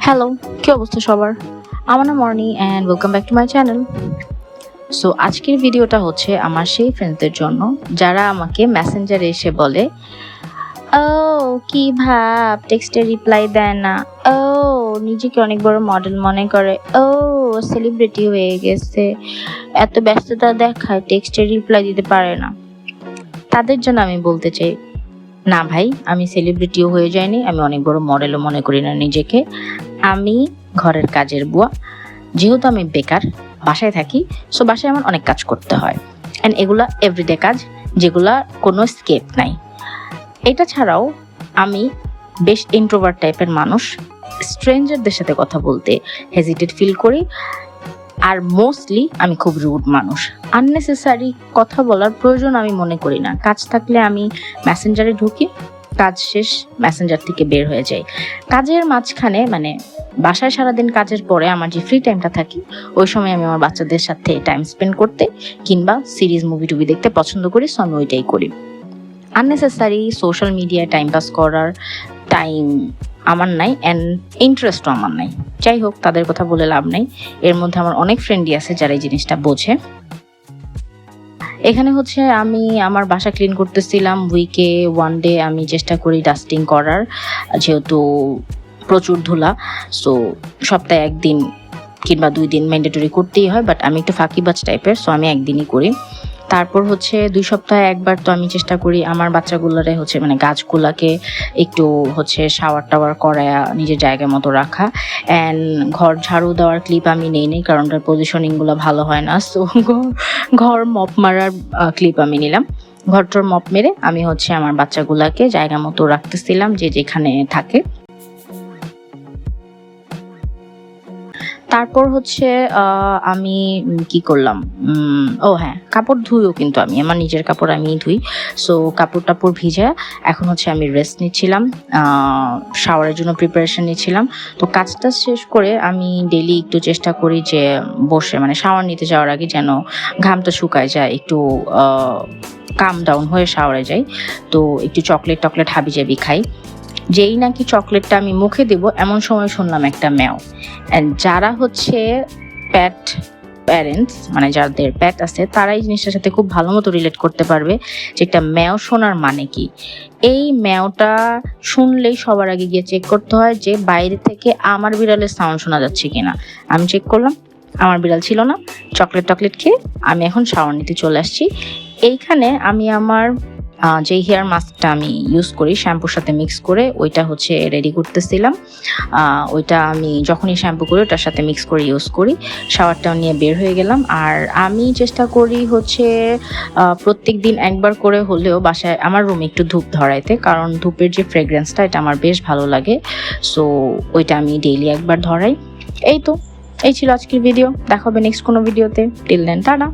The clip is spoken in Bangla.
হ্যালো, কি অবস্থা সবার? আমার নাম Orni and welcome back to my channel. So আজকের ভিডিওটা হচ্ছে আমার সেই ফ্রেন্ডসদের জন্য যারা আমাকে মেসেঞ্জারে এসে বলে, ও কি ভাব টেক্সটে রিপ্লাই দেয় না, ও নিজেকে অনেক বড় মডেল মনে করে, ও সেলিব্রিটি হয়ে গেছে, এত ব্যস্ততা দেখায় টেক্সটে রিপ্লাই দিতে পারে না। তাদের জন্য আমি বলতে চাই, না ভাই, আমি সেলিব্রিটিও হয়ে যাইনি, আমি অনেক বড় মডেলও মনে করি না নিজেকে। আমি ঘরের কাজের বুয়া। যেহেতু আমি বেকার, বাসায় থাকি, সো বাসায় আমার অনেক কাজ করতে হয়, অ্যান্ড এগুলা এভরিডে কাজ, যেগুলা কোনো স্কেপ নাই। এটা ছাড়াও আমি বেশ ইন্ট্রোভার্ট টাইপের মানুষ। স্ট্রেঞ্জারদের সাথে কথা বলতে হেজিটেট ফিল করি, আর মোস্টলি আমি খুব রুড মানুষ। আননেসেসারি কথা বলার প্রয়োজন আমি মনে করি না। কাজ থাকলে আমি মেসেঞ্জারে ঢুকি, কাজ শেষ মেসেঞ্জার থেকে বের হয়ে যাই। কাজের মাঝখানে মানে বাসায় সারাদিন কাজের পরে আমার যে ফ্রি টাইমটা থাকি, ওই সময় আমি আমার বাচ্চাদের সাথে টাইম স্পেন্ড করতে কিংবা সিরিজ মুভি টুভি দেখতে পছন্দ করি, সো আমি ওইটাই করি। আননেসেসারি সোশ্যাল মিডিয়ায় টাইম পাস করার টাইম আমার নাই, অ্যান্ড ইন্টারেস্টও আমার নাই। যাই হোক, তাদের কথা বলে লাভ নাই। এর মধ্যে আমার অনেক ফ্রেন্ডই আছে যারা এই জিনিসটা বোঝে। এখানে হচ্ছে আমি আমার বাসা ক্লিন করতেছিলাম, উইকে ওয়ান ডে আমি চেষ্টা করি ডাস্টিং করার, যেহেতু প্রচুর ধুলা, সো সপ্তাহে একদিন কিংবা 2 দিন ম্যান্ডেটরি করতেই হয়, বাট আমি একটু ফাঁকিবাজ টাইপের, সো আমি একদিনই করি। তারপর হচ্ছে 2 সপ্তাহে একবার তো আমি চেষ্টা করি আমার বাচ্চাগুলোরে হচ্ছে মানে গাছগুলাকে একটু হচ্ছে শাওয়ার টাওয়ার করায়া নিজের জায়গা মতো রাখা, অ্যান্ড ঘর ঝাড়ু দেওয়ার ক্লিপ আমি নেই কারণ তার পজিশনিংগুলো ভালো হয় না, সো ঘর মপ মারার ক্লিপ আমি নিলাম। ঘরটার মপ মেরে আমি হচ্ছে আমার বাচ্চাগুলাকে জায়গা মতো রাখতেছিলাম যে যেখানে থাকে। তারপর হচ্ছে আমি কি করলাম, ও হ্যাঁ, কাপড় ধুইও, কিন্তু আমি আমার নিজের কাপড় আমিই ধুই। সো কাপড় টাপড় ভিজা এখন হচ্ছে আমি রেস্ট নিচ্ছিলাম, শাওয়ারের জন্য প্রিপারেশন নিচ্ছিলাম। তো কাজটা শেষ করে আমি ডেইলি একটু চেষ্টা করি যে বসে মানে শাওয়ার নিতে যাওয়ার আগে যেন ঘামটা শুকায় যায়, একটু কাম ডাউন হয়ে শাওয়ারে যাই। তো একটু চকলেট টকলেট হাবিজাবি খাই। যেই নাকি চকলেটটা আমি মুখে দেব এমন সময় শুনলাম একটা ম্যাও। অ্যান্ড যারা হচ্ছে প্যারেন্টস মানে যাদের প্যাট আছে, তারা এই জিনিসটার সাথে খুব ভালো মতো রিলেট করতে পারবে যে একটা ম্যাও শোনার মানে কি। এই ম্যাওটা শুনলেই সবার আগে গিয়ে চেক করতে হয় যে বাইরে থেকে আমার বিড়ালের সাউন্ড শোনা যাচ্ছে কিনা। আমি চেক করলাম, আমার বিড়াল ছিল না। চকলেট টকলেট খেয়ে আমি এখন শাওয়ার নিতে চলে আসছি। এইখানে আমি আমার যে হেয়ার মাস্কটা আমি ইউজ করি শ্যাম্পুর সাথে মিক্স করে, ওইটা হচ্ছে রেডি করতেছিলাম। ওইটা আমি যখনই শ্যাম্পু করি ওটার সাথে মিক্স করে ইউজ করি। শাওয়ারটাও নিয়ে বের হয়ে গেলাম। আর আমি চেষ্টা করি হচ্ছে প্রত্যেক দিন একবার করে হলেও বাসায় আমার রুমে একটু ধূপ ধরাইতে, কারণ ধূপের যে ফ্রেগ্রেন্সটা এটা আমার বেশ ভালো লাগে। সো ওইটা আমি ডেইলি একবার ধরাই। এই ছিল আজকের ভিডিও। দেখা হবে নেক্সট কোনো ভিডিওতে। Till then, tata.